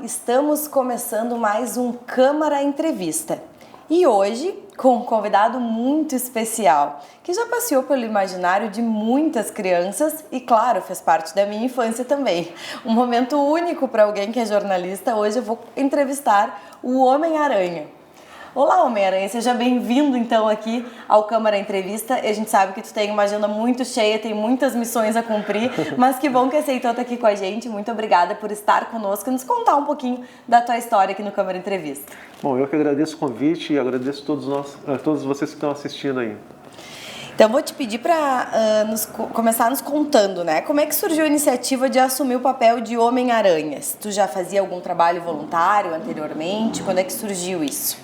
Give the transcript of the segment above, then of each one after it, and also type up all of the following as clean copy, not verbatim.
estamos começando mais um Câmara Entrevista. E hoje, com um convidado muito especial, que já passeou pelo imaginário de muitas crianças e, claro, fez parte da minha infância também. Um momento único para alguém que é jornalista. Hoje eu vou entrevistar o Homem-Aranha. Olá, Homem-Aranha, seja bem-vindo então aqui ao Câmara Entrevista. A gente sabe que tu tem uma agenda muito cheia, tem muitas missões a cumprir, mas que bom que aceitou estar aqui com a gente. Muito obrigada por estar conosco e nos contar um pouquinho da tua história aqui no Câmara Entrevista. Bom, eu que agradeço o convite e agradeço a todos vocês que estão assistindo aí. Então, vou te pedir para começar nos contando, né? Como é que surgiu a iniciativa de assumir o papel de Homem-Aranha? Tu já fazia algum trabalho voluntário anteriormente? Quando é que surgiu isso?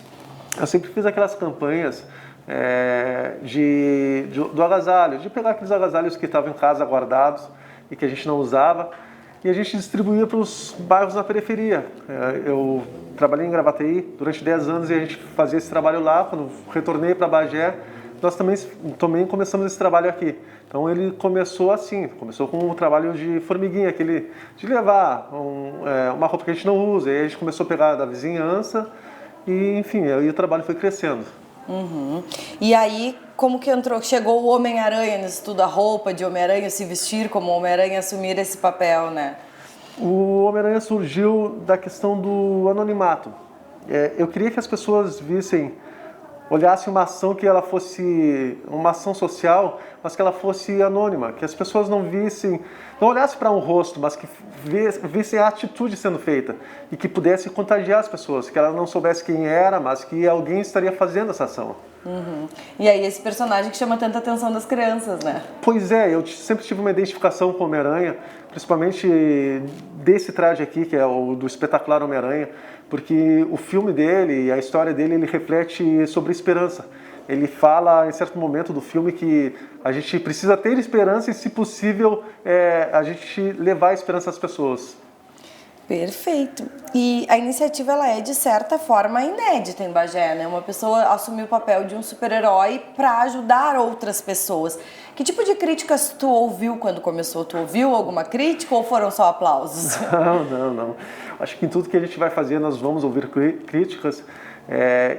Eu sempre fiz aquelas campanhas do agasalho, de pegar aqueles agasalhos que estavam em casa guardados e que a gente não usava, e a gente distribuía para os bairros na periferia. Eu trabalhei em Gravataí durante 10 anos e a gente fazia esse trabalho lá. Quando retornei para Bagé, nós também começamos esse trabalho aqui. Então ele começou assim, começou com o trabalho de formiguinha, de levar uma roupa que a gente não usa, e aí a gente começou a pegar da vizinhança. E, enfim, aí o trabalho foi crescendo. Uhum. E aí, como que chegou o Homem-Aranha nisso tudo, a roupa de Homem-Aranha, se vestir como Homem-Aranha, assumir esse papel, né? O Homem-Aranha surgiu da questão do anonimato. Eu queria que as pessoas olhassem uma ação que ela fosse uma ação social, mas que ela fosse anônima, que as pessoas não olhassem para um rosto, mas que vissem a atitude sendo feita e que pudesse contagiar as pessoas, que ela não soubesse quem era, mas que alguém estaria fazendo essa ação. Uhum. E aí esse personagem que chama tanta atenção das crianças, né? Pois é, eu sempre tive uma identificação com o Homem-Aranha, principalmente desse traje aqui, que é o do espetacular Homem-Aranha, porque o filme dele e a história dele, ele reflete sobre esperança. Ele fala, em certo momento do filme, que a gente precisa ter esperança e, se possível, a gente levar a esperança às pessoas. Perfeito. E a iniciativa, ela é, de certa forma, inédita em Bagé, né? Uma pessoa assumir o papel de um super-herói para ajudar outras pessoas. Que tipo de críticas tu ouviu quando começou? Tu ouviu alguma crítica ou foram só aplausos? Não. Acho que em tudo que a gente vai fazer, nós vamos ouvir críticas.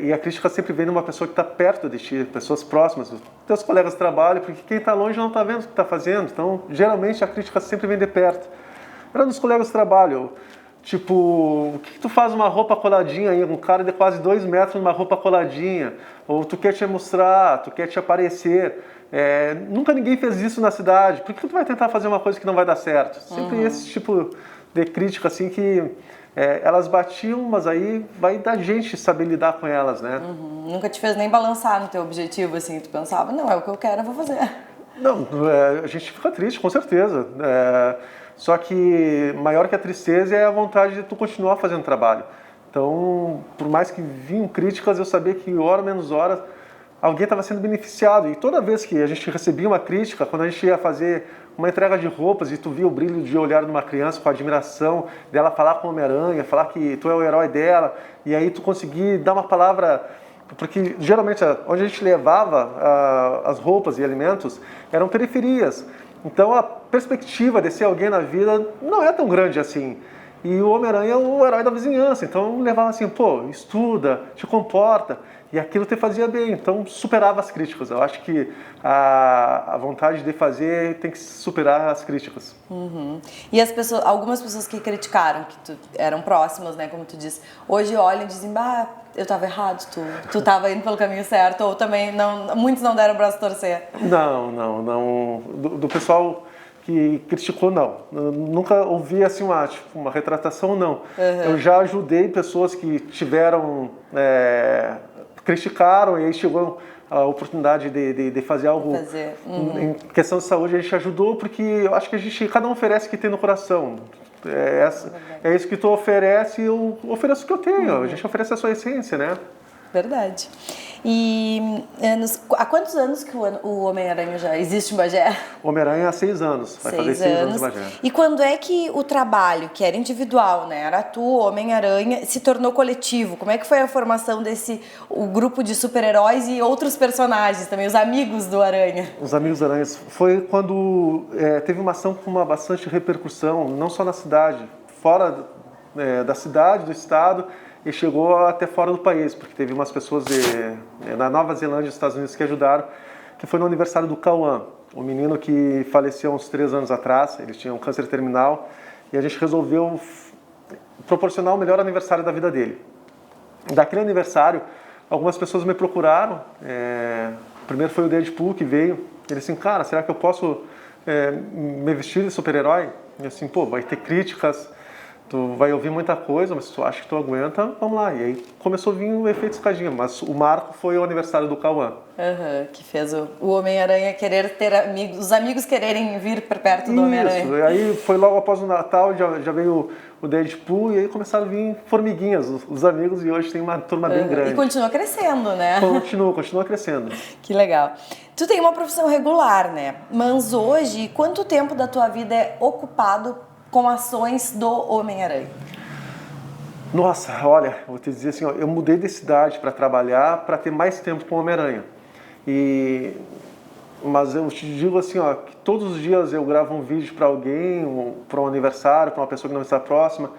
E a crítica sempre vem de uma pessoa que está perto de ti, pessoas próximas, teus colegas de trabalho, porque quem está longe não está vendo o que está fazendo. Então, geralmente, a crítica sempre vem de perto. Era dos colegas de trabalho. Tipo, o que tu faz uma roupa coladinha aí, um cara de quase 2 metros numa roupa coladinha, ou tu quer te mostrar, tu quer te aparecer, nunca ninguém fez isso na cidade, por que tu vai tentar fazer uma coisa que não vai dar certo? Sempre esse tipo de crítica assim que elas batiam, mas aí vai da gente saber lidar com elas, né? Nunca te fez nem balançar no teu objetivo, assim, tu pensava, não, é o que eu quero, eu vou fazer. Não, a gente fica triste, com certeza. Só que maior que a tristeza é a vontade de tu continuar fazendo trabalho. Então, por mais que vinham críticas, eu sabia que hora menos hora alguém estava sendo beneficiado. E toda vez que a gente recebia uma crítica, quando a gente ia fazer uma entrega de roupas e tu via o brilho de olhar de uma criança com admiração, dela falar com o Homem-Aranha, falar que tu é o herói dela, e aí tu conseguir dar uma palavra. Porque geralmente onde a gente levava as roupas e alimentos eram periferias. Então a perspectiva de ser alguém na vida não é tão grande assim. E o Homem-Aranha é o herói da vizinhança, então levava assim, pô, estuda, te comporta, e aquilo te fazia bem, então superava as críticas. Eu acho que a vontade de fazer tem que superar as críticas. E algumas pessoas que criticaram, que eram próximas, né, como tu disse, hoje olham e dizem, eu estava errado, tu estava indo pelo caminho certo, ou também muitos não deram o braço a torcer? Não. Do pessoal que criticou, não. Eu nunca ouvi assim uma retratação, não. Eu já ajudei pessoas que criticaram e aí chegou a oportunidade de fazer algo em questão de saúde. A gente ajudou porque eu acho que cada um oferece o que tem no coração. É isso que tu oferece, eu ofereço o que eu tenho. A gente oferece a sua essência, né? Verdade. E há quantos anos que o Homem-Aranha já existe em Bagé? O Homem-Aranha há 6 anos. Vai fazer 6 anos em Bagé. E quando é que o trabalho, que era individual, né? Era tu, Homem-Aranha, se tornou coletivo? Como é que foi a formação o grupo de super-heróis e outros personagens também, os amigos do Aranha? Os amigos do Aranha. Foi quando teve uma ação com bastante repercussão, não só na cidade, fora da cidade, do estado, e chegou até fora do país, porque teve umas pessoas na Nova Zelândia e Estados Unidos que ajudaram, que foi no aniversário do Cauã, um menino que faleceu há uns 3 anos atrás. Ele tinha um câncer terminal e a gente resolveu proporcionar o melhor aniversário da vida dele. Daquele aniversário, algumas pessoas me procuraram. Primeiro foi o Deadpool que veio. Ele assim, cara, será que eu posso me vestir de super-herói? E assim, pô, vai ter críticas, tu vai ouvir muita coisa, mas se tu acha que tu aguenta, vamos lá. E aí começou a vir o efeito escadinha, mas o marco foi o aniversário do Cauã. Que fez o Homem-Aranha querer ter amigos, os amigos quererem vir para perto do Homem-Aranha. Isso, e aí foi logo após o Natal, já veio o Deadpool, e aí começaram a vir formiguinhas, os amigos, e hoje tem uma turma bem grande. E continua crescendo, né? Continua crescendo. Que legal. Tu tem uma profissão regular, né? Mas hoje, quanto tempo da tua vida é ocupado com ações do Homem-Aranha? Nossa, olha, vou te dizer assim, ó, eu mudei de cidade para trabalhar, para ter mais tempo com o Homem-Aranha. Mas eu te digo assim, ó, que todos os dias eu gravo um vídeo para alguém, para um aniversário, para uma pessoa que não está próxima.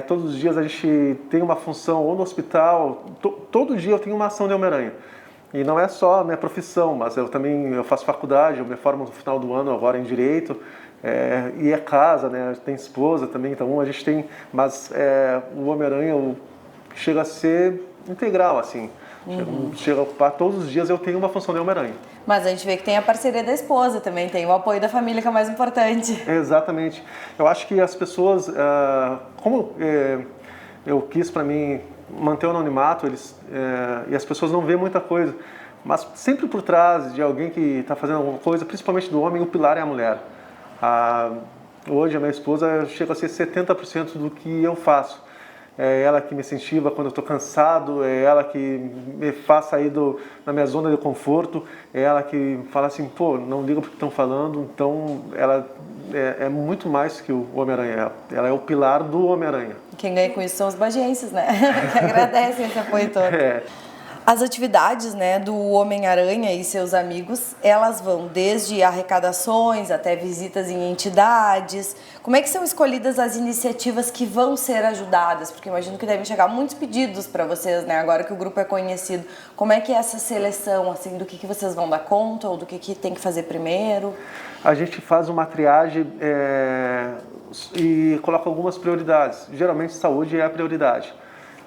Todos os dias a gente tem uma função ou no hospital, todo dia eu tenho uma ação de Homem-Aranha. E não é só a minha profissão, mas eu faço faculdade, eu me formo no final do ano agora em Direito, e é casa, né? Tem esposa também, então a gente tem... Mas o Homem-Aranha chega a ser integral, assim. Chega a ocupar todos os dias, eu tenho uma função de Homem-Aranha. Mas a gente vê que tem a parceria da esposa também, tem o apoio da família, que é o mais importante. Exatamente. Eu acho que as pessoas, como eu quis para mim manter o anonimato, e as pessoas não veem muita coisa, mas sempre por trás de alguém que está fazendo alguma coisa, principalmente do homem, o pilar é a mulher. Hoje a minha esposa chega a ser 70% do que eu faço. É ela que me incentiva quando eu estou cansado, é ela que me faz sair da minha zona de conforto, é ela que fala assim, pô, não liga porque estão falando. Então ela é muito mais que o Homem-Aranha, ela é o pilar do Homem-Aranha. Quem ganha com isso são os bagienses, né? Que agradecem esse apoio todo. As atividades, né, do Homem-Aranha e seus amigos, elas vão desde arrecadações até visitas em entidades. Como é que são escolhidas as iniciativas que vão ser ajudadas? Porque imagino que devem chegar muitos pedidos para vocês, né, agora que o grupo é conhecido. Como é que é essa seleção, assim, do que vocês vão dar conta ou do que tem que fazer primeiro? A gente faz uma triagem e coloca algumas prioridades. Geralmente saúde é a prioridade.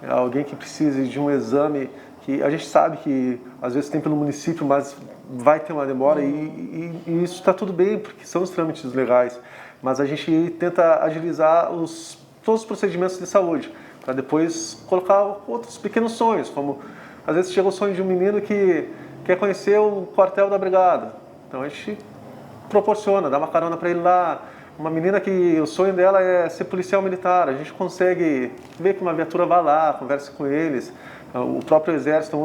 Alguém que precise de um exame que a gente sabe que às vezes tem pelo município, mas vai ter uma demora e isso está tudo bem, porque são os trâmites legais. Mas a gente tenta agilizar todos os procedimentos de saúde, para depois colocar outros pequenos sonhos, como às vezes chega o sonho de um menino que quer conhecer o quartel da brigada. Então a gente proporciona, dá uma carona para ele lá. Uma menina que o sonho dela é ser policial militar, a gente consegue ver que uma viatura vá lá, converse com eles. O próprio exército,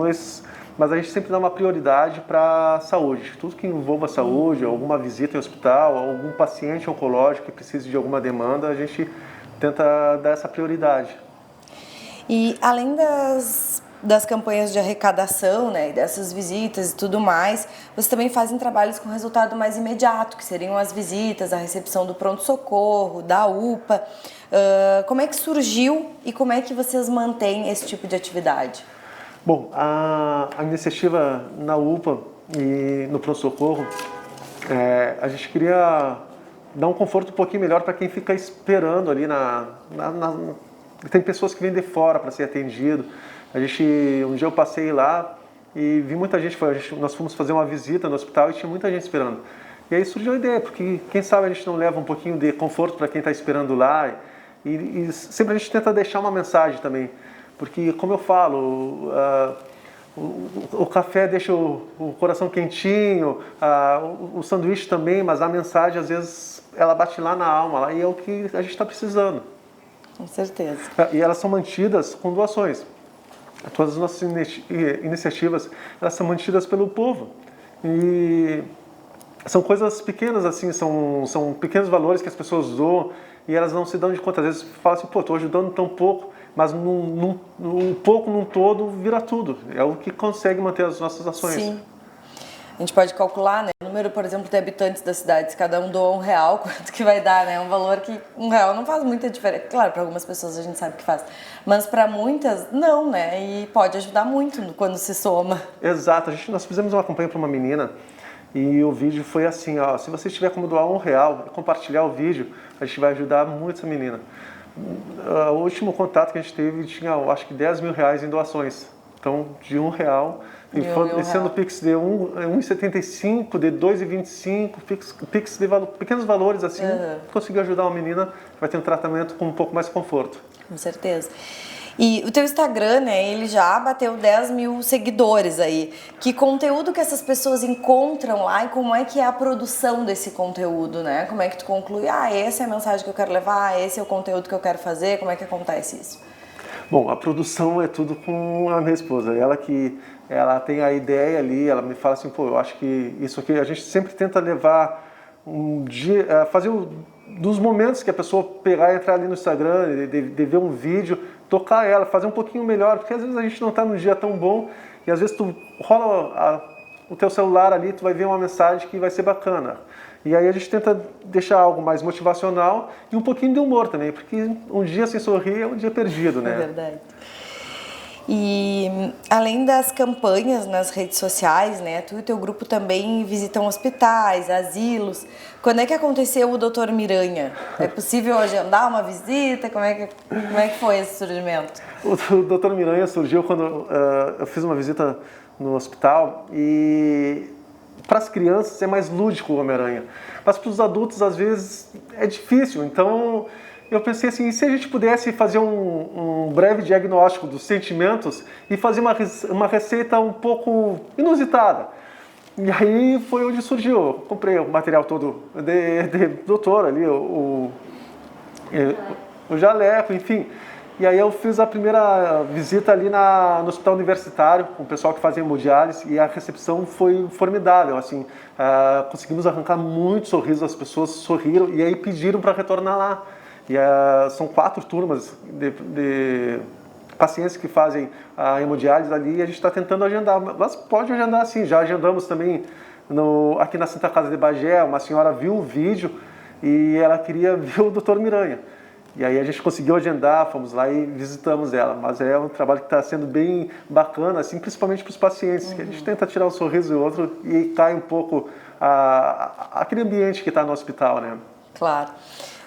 mas a gente sempre dá uma prioridade para a saúde. Tudo que envolva a saúde, alguma visita em hospital, algum paciente oncológico que precise de alguma demanda, a gente tenta dar essa prioridade. E além das campanhas de arrecadação, né, dessas visitas e tudo mais, vocês também fazem trabalhos com resultado mais imediato, que seriam as visitas, a recepção do pronto-socorro, da UPA. Como é que surgiu e como é que vocês mantêm esse tipo de atividade? Bom, a iniciativa na UPA e no pronto-socorro, a gente queria dar um conforto um pouquinho melhor para quem fica esperando ali Tem pessoas que vêm de fora para ser atendido. Um dia eu passei lá e vi muita gente, nós fomos fazer uma visita no hospital e tinha muita gente esperando. E aí surgiu a ideia, porque quem sabe a gente não leva um pouquinho de conforto para quem está esperando lá. E sempre a gente tenta deixar uma mensagem também, porque como eu falo, o café deixa o coração quentinho, o sanduíche também, mas a mensagem às vezes ela bate lá na alma, lá, e é o que a gente está precisando. Com certeza. E elas são mantidas com doações. Todas as nossas iniciativas, elas são mantidas pelo povo. E são coisas pequenas assim, são pequenos valores que as pessoas doam e elas não se dão de conta. Às vezes falam assim, pô, estou ajudando tão pouco, mas um pouco num todo vira tudo. É o que consegue manter as nossas ações. Sim. A gente pode calcular, né, o número, por exemplo, de habitantes da cidade, se cada um doa R$1, quanto que vai dar, né? Um valor que R$1 não faz muita diferença. Claro, para algumas pessoas a gente sabe que faz, mas para muitas, não, né? E pode ajudar muito quando se soma. Exato, nós fizemos uma campanha para uma menina e o vídeo foi assim, ó, se você tiver como doar R$1 e compartilhar o vídeo, a gente vai ajudar muito essa menina. O último contato que a gente teve tinha, eu acho que R$10.000 em doações. Então, de R$1, esse ano o Pix de 1,75, de 2,25, Pix de pequenos valores assim, conseguiu ajudar uma menina que vai ter um tratamento com um pouco mais de conforto. Com certeza. E o teu Instagram, né, ele já bateu 10 mil seguidores aí. Que conteúdo que essas pessoas encontram lá e como é que é a produção desse conteúdo, né? Como é que tu conclui, essa é a mensagem que eu quero levar, esse é o conteúdo que eu quero fazer, como é que acontece isso? Bom, a produção é tudo com a minha esposa. Ela tem a ideia ali, ela me fala assim, pô, eu acho que isso aqui, a gente sempre tenta levar um dia, fazer dos momentos que a pessoa pegar e entrar ali no Instagram, de ver um vídeo, tocar ela, fazer um pouquinho melhor, porque às vezes a gente não está num dia tão bom e às vezes tu rola o teu celular ali, tu vai ver uma mensagem que vai ser bacana. E aí a gente tenta deixar algo mais motivacional e um pouquinho de humor também, porque um dia sem sorrir é um dia perdido, né? É verdade. E além das campanhas nas redes sociais, né, tu e teu grupo também visitam hospitais, asilos. Quando é que aconteceu o Dr. Miranha? É possível agendar uma visita? Como é que foi esse surgimento? O Dr. Miranha surgiu quando eu fiz uma visita no hospital e para as crianças é mais lúdico o Homem-Aranha, mas para os adultos às vezes é difícil, então eu pensei assim, e se a gente pudesse fazer um breve diagnóstico dos sentimentos e fazer uma receita um pouco inusitada. E aí foi onde surgiu, eu comprei o material todo de doutor ali, o jaleco, enfim. E aí eu fiz a primeira visita ali no hospital universitário, com o pessoal que fazia hemodiálise, e a recepção foi formidável, assim, conseguimos arrancar muitos sorrisos, as pessoas sorriram e aí pediram para retornar lá. E são 4 turmas de pacientes que fazem a hemodiálise ali e a gente está tentando agendar, mas pode agendar sim, já agendamos também aqui na Santa Casa de Bagé, uma senhora viu o vídeo e ela queria ver o Dr. Miranha. E aí a gente conseguiu agendar, fomos lá e visitamos ela. Mas é um trabalho que está sendo bem bacana, assim, principalmente para os pacientes, que a gente tenta tirar um sorriso do outro e cai um pouco aquele ambiente que está no hospital, né? Claro.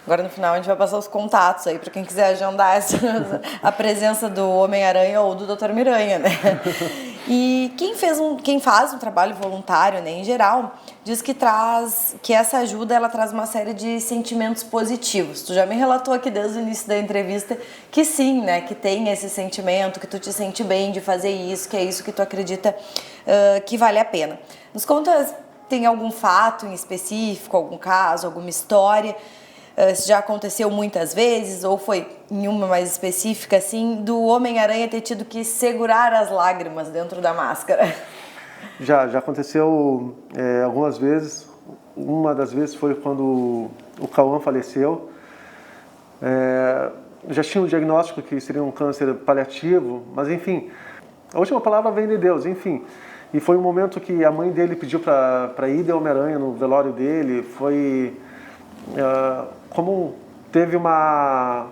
Agora no final a gente vai passar os contatos aí para quem quiser agendar a presença do Homem-Aranha ou do Dr. Miranha, né? E quem faz um trabalho voluntário, né, em geral, diz que essa ajuda ela traz uma série de sentimentos positivos. Tu já me relatou aqui desde o início da entrevista que sim, né, que tem esse sentimento, que tu te sente bem de fazer isso, que é isso que tu acredita que vale a pena. Nos conta, tem algum fato em específico, algum caso, alguma história? Se já aconteceu muitas vezes, ou foi em uma mais específica, assim, do Homem-Aranha ter tido que segurar as lágrimas dentro da máscara? Já aconteceu algumas vezes. Uma das vezes foi quando o Cauã faleceu. Já tinha um diagnóstico que seria um câncer paliativo, mas enfim, a última palavra vem de Deus, enfim. E foi um momento que a mãe dele pediu para ir de Homem-Aranha no velório dele. Foi... como teve uma...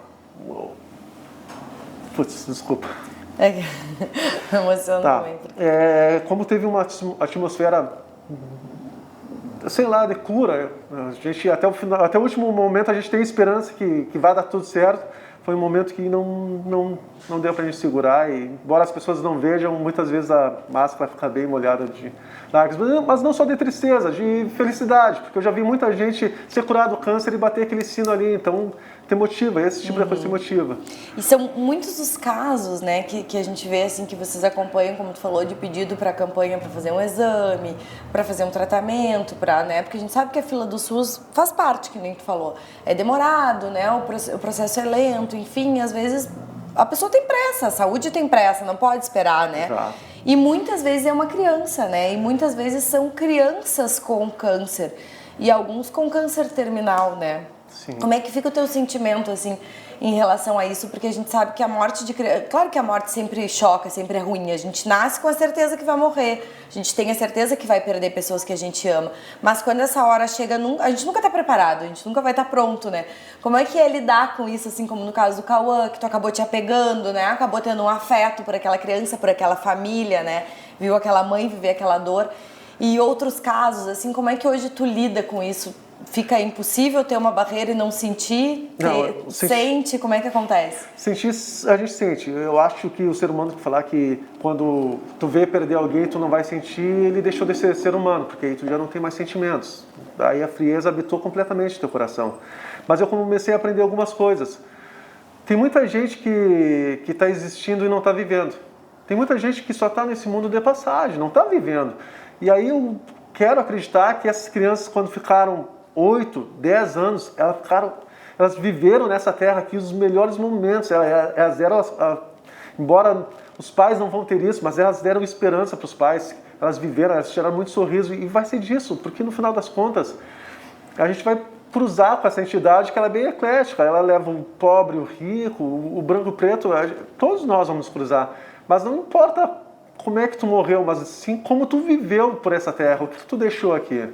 Putz, desculpa. Emociona também. Como teve uma atmosfera, sei lá, de cura. A gente, até o último momento a gente tem esperança que vai dar tudo certo. Foi um momento que não deu pra gente segurar e, embora as pessoas não vejam, muitas vezes a máscara fica bem molhada de lágrimas, mas não só de tristeza, de felicidade, porque eu já vi muita gente ser curado do câncer e bater aquele sino ali, então te motiva, esse tipo de coisa te motiva. E são muitos os casos, né, que a gente vê, assim, que vocês acompanham, como tu falou, de pedido para campanha para fazer um exame, para fazer um tratamento, né, porque a gente sabe que a fila do SUS faz parte, que nem tu falou, é demorado, né, o processo é lento, enfim, às vezes a pessoa tem pressa, a saúde tem pressa, não pode esperar, né? Exato. E muitas vezes é uma criança, né, e muitas vezes são crianças com câncer, e alguns com câncer terminal, né? Sim. Como é que fica o teu sentimento, assim, em relação a isso, porque a gente sabe que a morte de criança... Claro que a morte sempre choca, sempre é ruim. A gente nasce com a certeza que vai morrer. A gente tem a certeza que vai perder pessoas que a gente ama. Mas quando essa hora chega, a gente nunca tá preparado, a gente nunca vai estar pronto, né? Como é que é lidar com isso, assim como no caso do Cauã, que tu acabou te apegando, né? Acabou tendo um afeto por aquela criança, por aquela família, né? Viu aquela mãe viver aquela dor. E outros casos, assim, como é que hoje tu lida com isso? Fica impossível ter uma barreira e não sentir? Não, sente? Como é que acontece? Sentir, a gente sente. Eu acho que o ser humano que falar que quando tu vê perder alguém tu não vai sentir, ele deixou de ser ser humano, porque aí tu já não tem mais sentimentos. Aí a frieza habitou completamente o teu coração. Mas eu comecei a aprender algumas coisas. Tem muita gente que está existindo e não está vivendo. Tem muita gente que só está nesse mundo de passagem, não está vivendo. E aí eu quero acreditar que essas crianças, quando ficaram 8, 10 anos, elas viveram nessa terra aqui os melhores momentos. Elas deram, embora os pais não vão ter isso, mas elas deram esperança para os pais. Elas viveram, elas tiraram muito sorriso. E vai ser disso, porque no final das contas, a gente vai cruzar com essa entidade que ela é bem eclética. Ela leva o pobre, o rico, o branco, o preto. Todos nós vamos cruzar. Mas não importa como é que tu morreu, mas sim como tu viveu por essa terra, o que tu deixou aqui.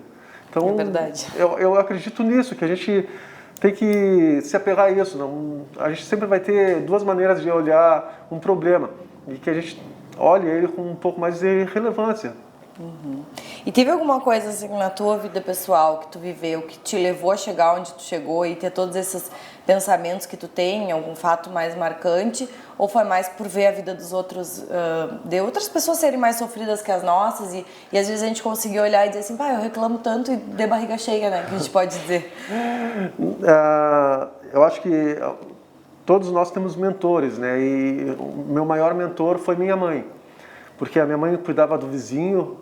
Então, é verdade. Eu acredito nisso, que a gente tem que se apegar a isso. A gente sempre vai ter duas maneiras de olhar um problema, e que a gente olhe ele com um pouco mais de relevância. Uhum. E teve alguma coisa assim na tua vida pessoal que tu viveu, que te levou a chegar onde tu chegou e ter todos esses pensamentos que tu tem, algum fato mais marcante, ou foi mais por ver a vida dos outros, de outras pessoas serem mais sofridas que as nossas e às vezes a gente conseguiu olhar e dizer assim, eu reclamo tanto e de barriga cheia, né, que a gente pode dizer. Eu acho que todos nós temos mentores, né, e o meu maior mentor foi minha mãe. Porque a minha mãe cuidava do vizinho,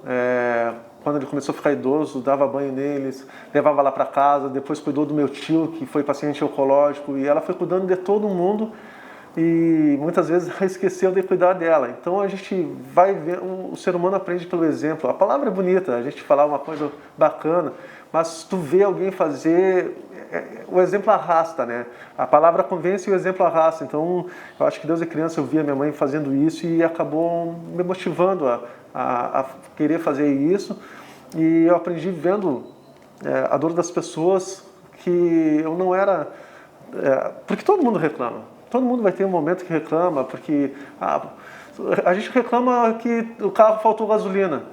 quando ele começou a ficar idoso, dava banho neles, levava lá para casa, depois cuidou do meu tio, que foi paciente oncológico, e ela foi cuidando de todo mundo e muitas vezes ela esqueceu de cuidar dela. Então a gente vai ver, o ser humano aprende pelo exemplo. A palavra é bonita, a gente falar uma coisa bacana, mas tu vê alguém fazer, o exemplo arrasta, né? A palavra convence e o exemplo arrasta. Então, eu acho que desde criança eu via minha mãe fazendo isso e acabou me motivando a querer fazer isso. E eu aprendi vendo a dor das pessoas, que eu não era... porque todo mundo reclama. Todo mundo vai ter um momento que reclama, porque a gente reclama que o carro faltou gasolina.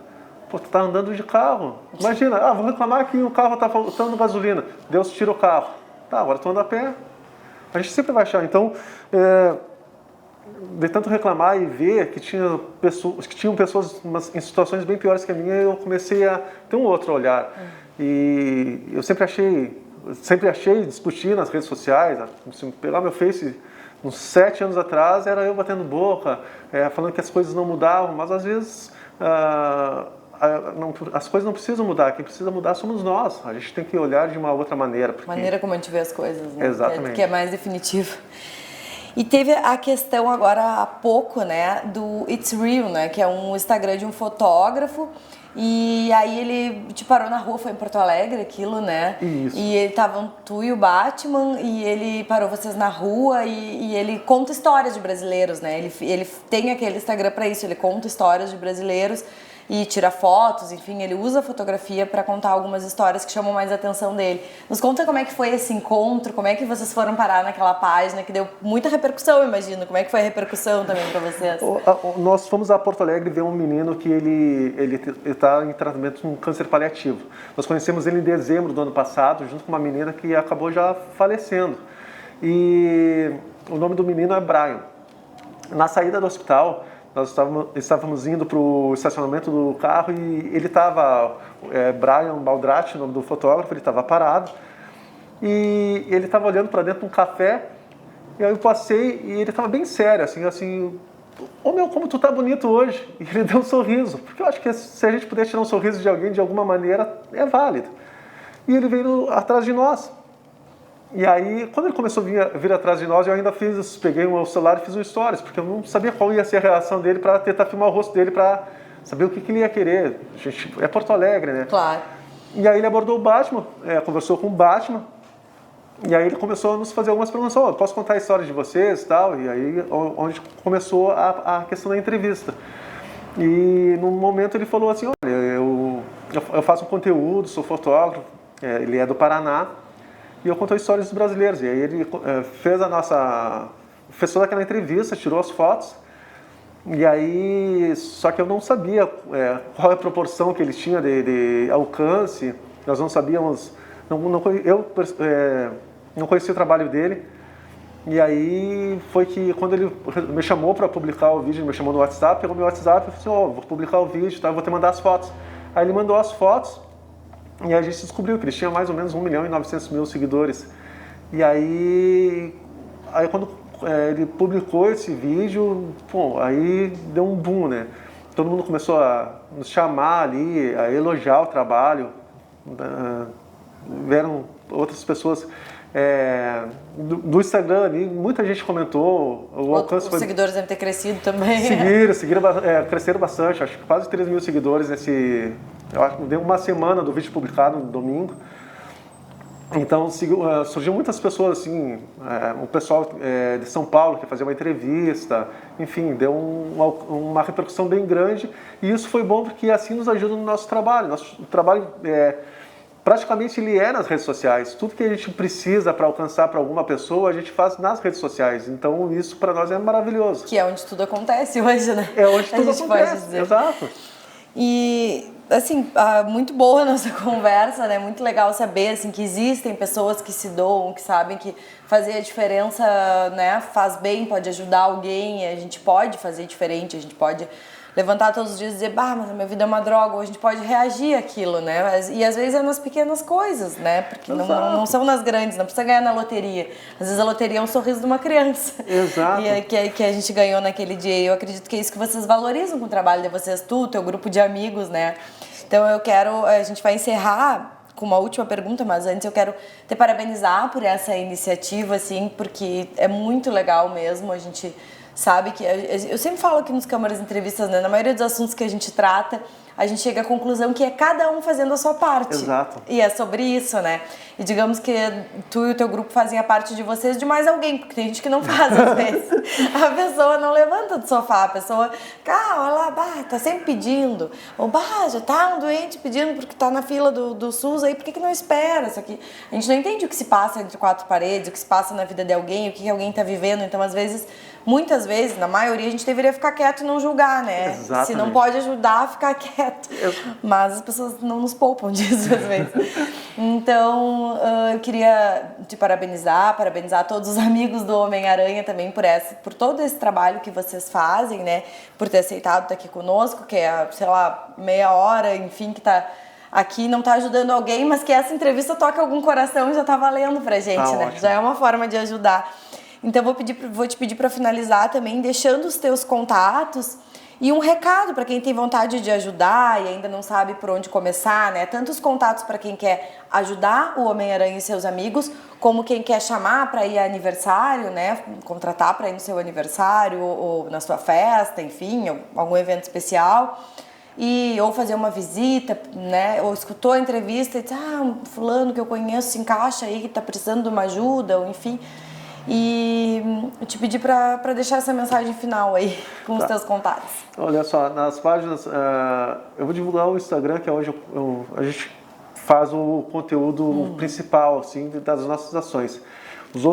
Pô, tu tá andando de carro. Imagina, vou reclamar que o carro tá faltando gasolina. Deus tira o carro. Tá, agora tu anda a pé. A gente sempre vai achar. Então, de tanto reclamar e ver que tinham pessoas em situações bem piores que a minha, eu comecei a ter um outro olhar. E eu sempre achei discutir nas redes sociais, se pegar meu Face uns 7 anos atrás, era eu batendo boca, falando que as coisas não mudavam, mas às vezes as coisas não precisam mudar, quem precisa mudar somos nós. A gente tem que olhar de uma outra maneira. Maneira como a gente vê as coisas, né? Exatamente. Que é mais definitivo. E teve a questão agora há pouco, né, do It's Real, né, que é um Instagram de um fotógrafo. E aí ele te parou na rua, foi em Porto Alegre aquilo, né? Isso. E estavam tu e o Batman, e ele parou vocês na rua e ele conta histórias de brasileiros, né? Ele tem aquele Instagram para isso, ele conta histórias de brasileiros e tira fotos, enfim, ele usa a fotografia para contar algumas histórias que chamam mais a atenção dele. Nos conta como é que foi esse encontro, como é que vocês foram parar naquela página, que deu muita repercussão, imagino. Como é que foi a repercussão também para vocês? Nós fomos a Porto Alegre ver um menino que ele está em tratamento com câncer paliativo. Nós conhecemos ele em dezembro do ano passado, junto com uma menina que acabou já falecendo. E o nome do menino é Brian. Na saída do hospital, nós estávamos indo para o estacionamento do carro e ele estava, Brian Baldrati, o nome do fotógrafo, ele estava parado e ele estava olhando para dentro de um café. E aí eu passei e ele estava bem sério, assim, ô meu, como tu tá bonito hoje. E ele deu um sorriso, porque eu acho que se a gente puder tirar um sorriso de alguém de alguma maneira, é válido. E ele veio atrás de nós. E aí, quando ele começou a vir atrás de nós, eu ainda peguei o meu celular e fiz um stories, porque eu não sabia qual ia ser a reação dele para tentar filmar o rosto dele, para saber o que ele ia querer. Gente, é Porto Alegre, né? Claro. E aí ele abordou o Batman, conversou com o Batman, E aí ele começou a nos fazer algumas perguntas, oh, posso contar a história de vocês e tal, e aí onde começou a questão da entrevista. E no momento ele falou assim, olha, eu faço um conteúdo, sou fotógrafo, ele é do Paraná, e eu conto histórias dos brasileiros. E aí ele fez toda aquela entrevista, tirou as fotos, e aí, só que eu não sabia qual é a proporção que eles tinham de alcance, nós não sabíamos, eu não conhecia o trabalho dele, e aí foi que quando ele me chamou para publicar o vídeo, ele me chamou no WhatsApp, pegou meu WhatsApp e falou assim, vou publicar o vídeo, tá? Vou te mandar as fotos. Aí ele mandou as fotos e a gente descobriu que ele tinha mais ou menos 1.900.000 seguidores. E aí quando ele publicou esse vídeo, pô, aí deu um boom, né? Todo mundo começou a nos chamar ali, a elogiar o trabalho. Vieram outras pessoas do Instagram ali, muita gente comentou. O alcance os seguidores devem ter crescido também. Cresceram bastante, acho que quase 3.000 seguidores eu acho que deu uma semana do vídeo publicado no domingo. Então surgiu muitas pessoas assim, o pessoal de São Paulo que fazia uma entrevista, enfim, deu uma repercussão bem grande, e isso foi bom porque assim nos ajuda no nosso trabalho. Nosso trabalho praticamente ele nas redes sociais. Tudo que a gente precisa para alcançar para alguma pessoa, a gente faz nas redes sociais. Então isso para nós é maravilhoso. Que é onde tudo acontece hoje, né? É onde tudo acontece, pode dizer. Exato. E, assim, muito boa a nossa conversa, né? Muito legal saber, assim, que existem pessoas que se doam, que sabem que fazer a diferença, né, faz bem, pode ajudar alguém, a gente pode fazer diferente, a gente pode levantar todos os dias e dizer, mas a minha vida é uma droga, ou a gente pode reagir àquilo, né? E às vezes é nas pequenas coisas, né? Porque não são nas grandes, não precisa ganhar na loteria. Às vezes a loteria é um sorriso de uma criança. Exato. E que a gente ganhou naquele dia. E eu acredito que é isso que vocês valorizam com o trabalho de vocês, teu grupo de amigos, né? Então a gente vai encerrar com uma última pergunta, mas antes eu quero te parabenizar por essa iniciativa, assim, porque é muito legal mesmo, a gente sabe que... Eu sempre falo aqui nos Câmaras Entrevistas, né? Na maioria dos assuntos que a gente trata, a gente chega à conclusão que é cada um fazendo a sua parte. Exato. E é sobre isso, né? E digamos que tu e o teu grupo fazem a parte de vocês de mais alguém, porque tem gente que não faz às vezes. A pessoa não levanta do sofá, a pessoa, olha lá, tá sempre pedindo. Ou, já tá um doente pedindo porque tá na fila do SUS aí, por que não espera isso aqui? A gente não entende o que se passa entre quatro paredes, o que se passa na vida de alguém, o que alguém tá vivendo. Então, às vezes, muitas vezes, na maioria, a gente deveria ficar quieto e não julgar, né? Exatamente. Se não pode ajudar, ficar quieto. Mas as pessoas não nos poupam disso, às vezes. Então, eu queria te parabenizar todos os amigos do Homem-Aranha também por todo esse trabalho que vocês fazem, né? Por ter aceitado estar aqui conosco, que é, sei lá, meia hora, enfim, que tá aqui, não tá ajudando alguém, mas que essa entrevista toca algum coração e já tá valendo pra gente, né? Ótimo. Já é uma forma de ajudar. Então, vou te pedir para finalizar também, deixando os teus contatos e um recado para quem tem vontade de ajudar e ainda não sabe por onde começar, né? Tanto os contatos para quem quer ajudar o Homem-Aranha e seus amigos, como quem quer chamar para ir a aniversário, né? Contratar para ir no seu aniversário ou na sua festa, enfim, algum evento especial. Ou fazer uma visita, né? Ou escutou a entrevista e disse, um fulano que eu conheço se encaixa aí, que tá precisando de uma ajuda, ou enfim... E eu te pedi para deixar essa mensagem final aí, com os teus contatos. Olha só, nas páginas, eu vou divulgar o Instagram, que é onde a gente faz o conteúdo principal, assim, das nossas ações. As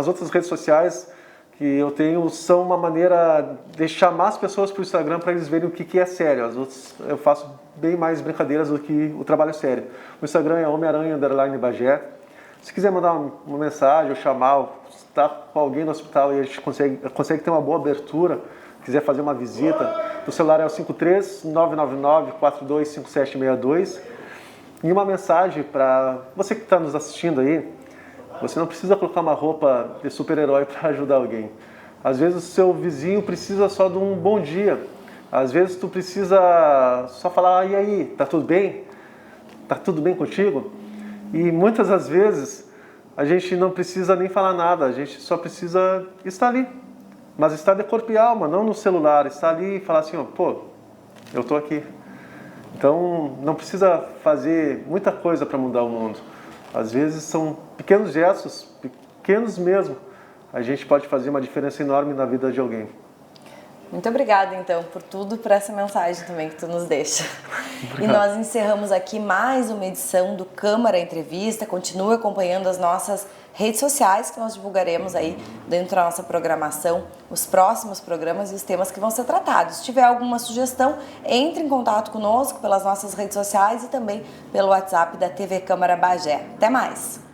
outras redes sociais que eu tenho são uma maneira de chamar as pessoas para o Instagram para eles verem o que é sério. As outras eu faço bem mais brincadeiras do que o trabalho sério. O Instagram é Homem-Aranha_Bagé. Se quiser mandar uma mensagem ou chamar, está com alguém no hospital e a gente consegue ter uma boa abertura, quiser fazer uma visita, o celular é o 53-999-425762. E uma mensagem para você que está nos assistindo aí, você não precisa colocar uma roupa de super-herói para ajudar alguém. Às vezes o seu vizinho precisa só de um bom dia. Às vezes tu precisa só falar, e aí, tá tudo bem? Tá tudo bem contigo? E muitas das vezes a gente não precisa nem falar nada, a gente só precisa estar ali. Mas estar de corpo e alma, não no celular, estar ali e falar assim, eu tô aqui. Então não precisa fazer muita coisa para mudar o mundo. Às vezes são pequenos gestos, pequenos mesmo, a gente pode fazer uma diferença enorme na vida de alguém. Muito obrigada, então, por tudo, por essa mensagem também que tu nos deixa. Obrigado. E nós encerramos aqui mais uma edição do Câmara Entrevista. Continue acompanhando as nossas redes sociais, que nós divulgaremos aí dentro da nossa programação os próximos programas e os temas que vão ser tratados. Se tiver alguma sugestão, entre em contato conosco pelas nossas redes sociais e também pelo WhatsApp da TV Câmara Bagé. Até mais!